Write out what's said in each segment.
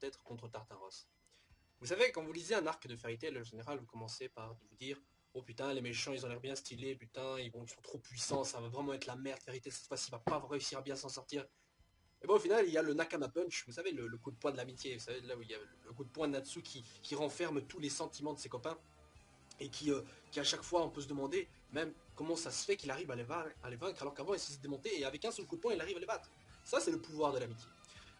peut-être contre Tartaros. Vous savez, quand vous lisez un arc de Fairy Tail, en général, vous commencez par vous dire oh putain, les méchants, ils ont l'air bien stylés, putain, ils sont trop puissants, ça va vraiment être la merde, Fairy Tail, cette fois-ci, il va pas réussir à bien s'en sortir. Et bon, au final, il y a le Nakama Punch, vous savez, le coup de poing de l'amitié, vous savez, là où il y a le coup de poing de Natsu qui renferme tous les sentiments de ses copains, et qui à chaque fois, on peut se demander, même, comment ça se fait qu'il arrive à les vaincre, alors qu'avant, il s'est démonté, et avec un seul coup de poing, il arrive à les battre. Ça, c'est le pouvoir de l'amitié.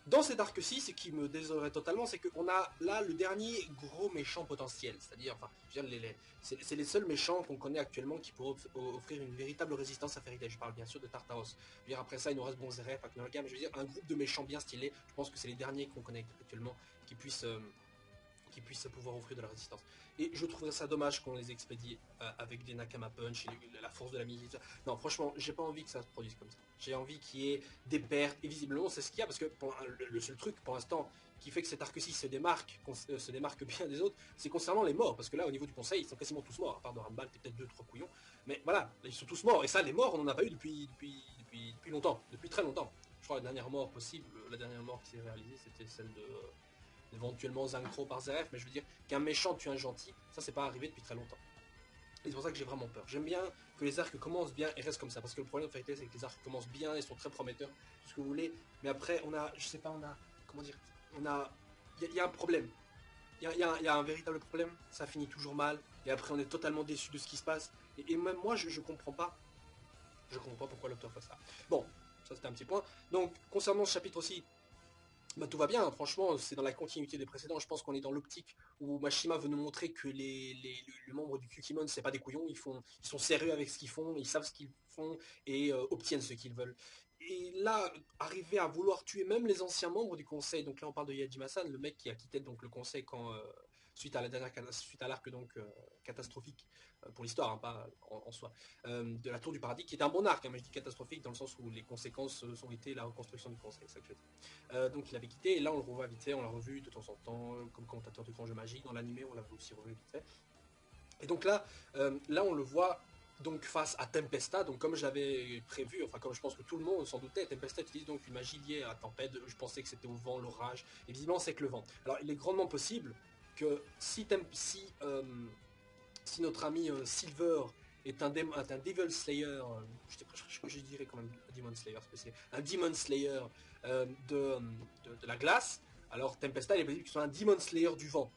Dans cet arc-ci, ce qui me désolerait totalement, c'est qu'on a là le dernier gros méchant potentiel. C'est-à-dire, enfin, je veux dire, c'est les seuls méchants qu'on connaît actuellement qui pourraient offrir une véritable résistance à Fairy Tail. Je parle bien sûr de Tartaros. Je veux dire, après ça, il nous reste Bonzeref, Aknolga, mais je veux dire, un groupe de méchants bien stylés, je pense que c'est les derniers qu'on connaît actuellement qui puissent pouvoir offrir de la résistance. Et je trouverais ça dommage qu'on les expédie avec des Nakama Punch et la force de la militaire. Non, franchement, j'ai pas envie que ça se produise comme ça. J'ai envie qu'il y ait des pertes, et visiblement c'est ce qu'il y a, parce que le seul truc pour l'instant qui fait que cet arc-ci se démarque bien des autres, c'est concernant les morts, parce que là au niveau du conseil, ils sont quasiment tous morts, à part de Rambal, peut-être 2-3 couillons, mais voilà, ils sont tous morts, et ça, les morts, on en a pas eu depuis longtemps, depuis très longtemps. Je crois que la dernière mort possible, la dernière mort qui s'est réalisée, c'était celle de éventuellement Zancro par Zeref, mais je veux dire qu'un méchant tue un gentil, ça c'est pas arrivé depuis très longtemps. Et c'est pour ça que j'ai vraiment peur. J'aime bien que les arcs commencent bien et restent comme ça, parce que le problème de Fairy Tail, c'est que les arcs commencent bien et sont très prometteurs, tout ce que vous voulez, mais après on a, je sais pas, on a, comment dire, on a, il y a un problème. Il y a un véritable problème, ça finit toujours mal, et après on est totalement déçu de ce qui se passe, et même moi je comprends pas, pourquoi l'auteur fait ça. Bon, ça c'était un petit point. Donc concernant ce chapitre aussi, bah, tout va bien, hein. Franchement, c'est dans la continuité des précédents. Je pense qu'on est dans l'optique où Mashima veut nous montrer que les membres du Kukimon, c'est pas des couillons, ils sont sérieux avec ce qu'ils font, ils savent ce qu'ils font et obtiennent ce qu'ils veulent. Et là, arriver à vouloir tuer même les anciens membres du conseil, donc là on parle de Yajima-san, le mec qui a quitté donc le conseil quand suite à l'arc donc catastrophique pour l'histoire, hein, pas en soi, de la Tour du Paradis, qui est un bon arc, hein, mais je dis catastrophique dans le sens où les conséquences ont été la reconstruction du conseil, c'est ça que je veux dire. Donc il avait quitté, et là on le revoit vite fait, on l'a revu de temps en temps, comme commentateur de Grand Jeu Magique, dans l'animé on l'avait aussi revu vite fait. Et donc là on le voit donc face à Tempesta, donc comme j'avais prévu, enfin comme je pense que tout le monde s'en doutait, Tempesta utilise donc une magie liée à tempête, je pensais que c'était au vent, l'orage, et visiblement c'est que le vent. Alors il est grandement possible que si notre ami Silver est un Devil Slayer, je dirais quand même Demon Slayer, un Demon Slayer de la glace, alors Tempesta il est possible qu'il soit un Demon Slayer du vent.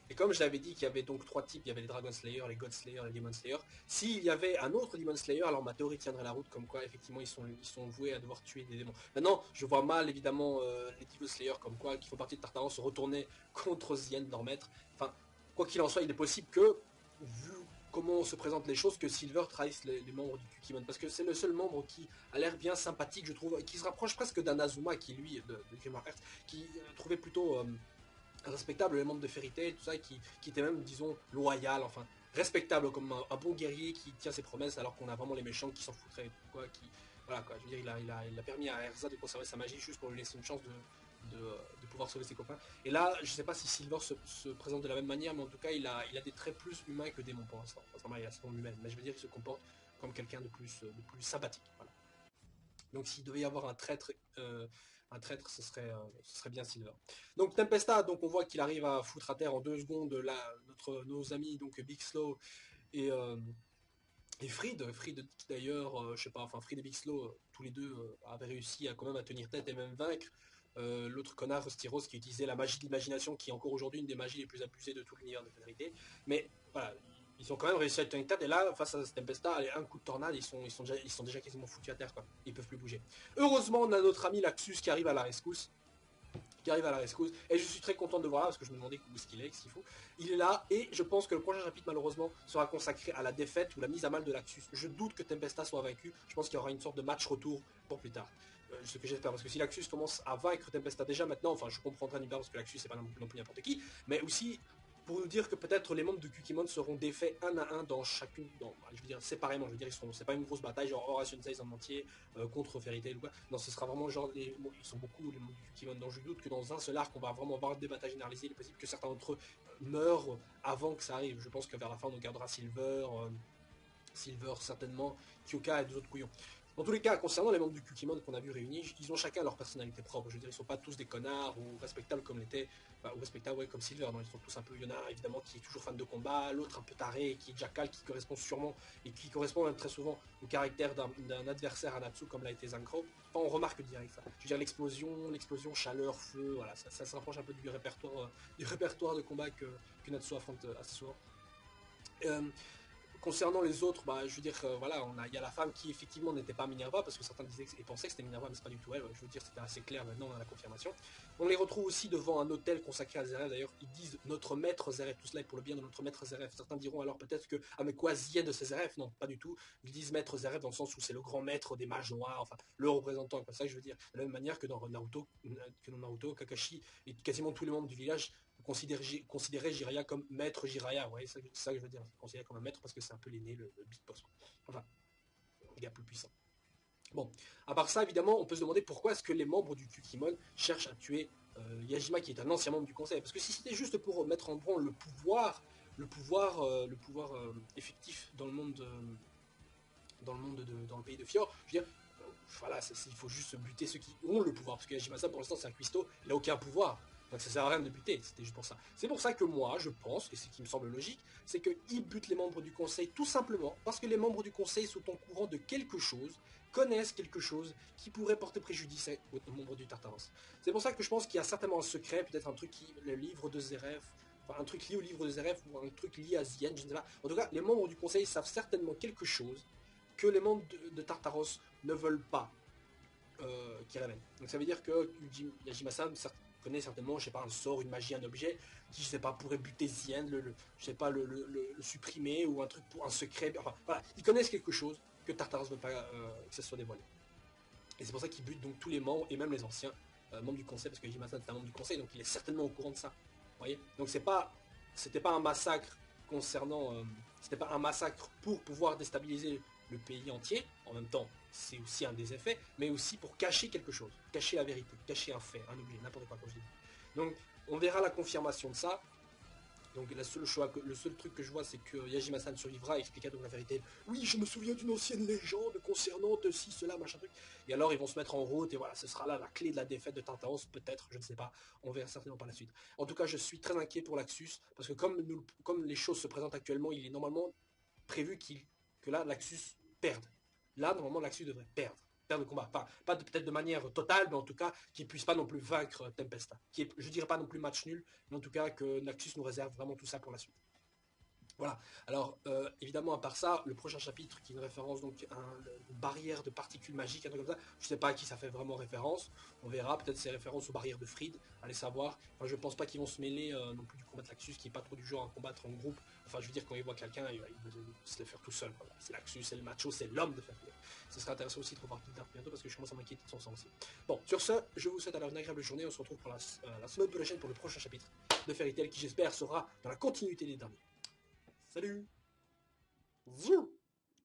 Et comme je l'avais dit qu'il y avait donc trois types, il y avait les Dragon Slayer, les God Slayer et les Demon Slayer, s'il y avait un autre Demon Slayer, alors ma théorie tiendrait la route, comme quoi effectivement ils sont voués à devoir tuer des démons. Maintenant, je vois mal évidemment les Demon Slayer comme quoi, qui font partie de Tartaros, se retourner contre Zien, leur maître. Enfin, quoi qu'il en soit, il est possible que, vu comment se présentent les choses, que Silver trahisse les membres du Kukimon, parce que c'est le seul membre qui a l'air bien sympathique, je trouve, qui se rapproche presque d'un Azuma qui lui, de Grimar Heart, qui trouvait plutôt respectable, les membres de Fairy Tail, tout ça, qui était même, disons, loyal, enfin, respectable comme un bon guerrier qui tient ses promesses, alors qu'on a vraiment les méchants qui s'en foutraient, quoi, qui, voilà, quoi, je veux dire, il a permis à Erza de conserver sa magie juste pour lui laisser une chance de pouvoir sauver ses copains. Et là, je sais pas si Silver se présente de la même manière, mais en tout cas, il a des traits plus humains que démons pour l'instant. Enfin, vraiment, il a son humaine, mais je veux dire, il se comporte comme quelqu'un de plus sympathique, voilà. Donc s'il devait y avoir un traître, ce serait bien Silver. Donc Tempesta, donc on voit qu'il arrive à foutre à terre en 2 secondes nos amis donc Big Slow et, euh, et Fried qui d'ailleurs, je sais pas, enfin Fried et Big Slow, tous les deux avaient réussi à quand même à tenir tête et même vaincre l'autre connard Styros qui utilisait la magie de l'imagination, qui est encore aujourd'hui une des magies les plus abusées de tout l'univers de Fenrité. Mais voilà, ils ont quand même réussi à tenir tête, et là, face à Tempesta, allez, un coup de tornade, ils sont déjà quasiment foutus à terre, quoi. Ils peuvent plus bouger. Heureusement, on a notre ami Laxus qui arrive à la rescousse. Et je suis très content de le voir là, parce que je me demandais où est-ce qu'il est, qu'est-ce qu'il fout. Il est là, et je pense que le prochain chapitre, malheureusement, sera consacré à la défaite ou la mise à mal de Laxus. Je doute que Tempesta soit vaincu, je pense qu'il y aura une sorte de match retour pour plus tard. Ce que j'espère, parce que si Laxus commence à vaincre Tempesta déjà maintenant, enfin je comprendrai d'une part parce que Laxus c'est pas non plus n'importe qui, mais aussi pour nous dire que peut-être les membres de Kukimon seront défaits un à un dans chacune, je veux dire séparément, je veux dire c'est pas une grosse bataille genre Horation Says en entier contre Fairy Tail ou quoi, non ce sera vraiment genre, ils sont beaucoup les membres de Kukimon, donc je doute que dans un seul arc on va vraiment avoir des batailles généralisées, il est possible que certains d'entre eux meurent avant que ça arrive, je pense que vers la fin on gardera Silver certainement, Kyoka et deux autres couillons. Dans tous les cas, concernant les membres du Kukimon qu'on a vu réunis, ils ont chacun leur personnalité propre. Je veux dire, ils sont pas tous des connards ou respectables comme l'était, enfin, ou respectables ouais, comme Silver. Non, ils sont tous un peu. Il y en a un, évidemment qui est toujours fan de combat, l'autre un peu taré, qui est Jackal, qui correspond sûrement et qui correspond même très souvent au caractère d'un adversaire à Natsu comme l'a été Zankro. Enfin, on remarque direct ça. Je veux dire, l'explosion, chaleur, feu, voilà, ça se rapproche un peu du répertoire de combat que Natsu affronte assez souvent. Euh, Concernant les autres, bah, je veux dire, voilà, il y a la femme qui effectivement n'était pas Minerva, parce que certains disaient et pensaient que c'était Minerva, mais c'est pas du tout elle. Je veux dire, c'était assez clair maintenant dans la confirmation. On les retrouve aussi devant un hôtel consacré à Zeref. D'ailleurs, ils disent notre maître Zeref, tout cela est pour le bien de notre maître Zeref. Certains diront alors peut-être que, ah mais quoi, Zien de ces Zeref? Non, pas du tout. Ils disent maître Zeref dans le sens où c'est le grand maître des mages noirs, enfin, le représentant, comme ça que je veux dire. De la même manière que dans Naruto, Kakashi et quasiment tous les membres du village considérer Jiraiya comme maître Jiraiya. Vous voyez, c'est ça que je veux dire. Considérer comme un maître parce que c'est un peu l'aîné, le big boss. Quoi. Enfin, le gars plus puissant. Bon, à part ça, évidemment, on peut se demander pourquoi est-ce que les membres du Kukimon cherchent à tuer Yajima, qui est un ancien membre du conseil. Parce que si c'était juste pour mettre en branle le pouvoir effectif dans le monde, dans le pays de Fior, je veux dire, voilà, il faut juste buter ceux qui ont le pouvoir. Parce que Yajima-san, pour l'instant, c'est un cuistot, il n'a aucun pouvoir. Donc ça sert à rien de buter, c'était juste pour ça. C'est pour ça que moi, je pense, et c'est ce qui me semble logique, c'est qu'il bute les membres du conseil tout simplement parce que les membres du conseil sont au courant de quelque chose, connaissent quelque chose qui pourrait porter préjudice aux membres du Tartaros. C'est pour ça que je pense qu'il y a certainement un secret, peut-être un truc le livre de Zeref, enfin un truc lié au livre de Zeref ou un truc lié à Zien, je ne sais pas. En tout cas, les membres du conseil savent certainement quelque chose que les membres de Tartaros ne veulent pas qui ramène. Donc ça veut dire que Yajima-san connaît certainement, je sais pas, un sort, une magie, un objet qui, je sais pas, pourrait buter Zien, je sais pas, le supprimer ou un truc pour un secret. Enfin, voilà, ils connaissent quelque chose que Tartaros ne veut pas que ça soit dévoilé. Et c'est pour ça qu'ils butent donc tous les membres et même les anciens membres du conseil, parce que Yajima-san est un membre du conseil, donc il est certainement au courant de ça. Vous voyez. Donc c'était pas un massacre concernant, c'était pas un massacre pour pouvoir déstabiliser le pays entier. En même temps, c'est aussi un des effets, mais aussi pour cacher quelque chose, cacher la vérité, cacher un fait, un objet, n'importe quoi comme je dis. Donc on verra la confirmation de ça. Donc le seul truc que je vois, c'est que Yajima-san survivra et expliquera donc la vérité. Oui, je me souviens d'une ancienne légende concernant ci, cela, machin truc. Et alors ils vont se mettre en route et voilà, ce sera là la clé de la défaite de Tartaros, peut-être, je ne sais pas. On verra certainement par la suite. En tout cas, je suis très inquiet pour l'Axus, parce que comme les choses se présentent actuellement, il est normalement prévu que là, l'Axus perde. Là, normalement, l'Axus devrait perdre le combat. Enfin, pas peut-être de manière totale, mais en tout cas, qu'il ne puisse pas non plus vaincre Tempesta. Je dirais pas non plus match nul, mais en tout cas, que Nactus nous réserve vraiment tout ça pour la suite. Voilà. Alors, évidemment, à part ça, le prochain chapitre qui est une référence, donc une barrière de particules magiques, un truc comme ça, je ne sais pas à qui ça fait vraiment référence. On verra, peut-être c'est référence aux barrières de Fried, allez savoir. Enfin, je pense pas qu'ils vont se mêler non plus du combat de l'Axus, qui est pas trop du genre à combattre en groupe. Enfin, je veux dire, quand ils voient quelqu'un, ils veulent se le faire tout seul. Voilà. C'est l'Axus, c'est le macho, c'est l'homme de faire. Ce sera intéressant aussi de revoir Peter bientôt, parce que je commence à m'inquiéter de son sens aussi. Bon, sur ce, je vous souhaite alors une agréable journée. On se retrouve pour la semaine prochaine pour le prochain chapitre de Fairy Tail, qui j'espère sera dans la continuité des derniers. Salut! Zou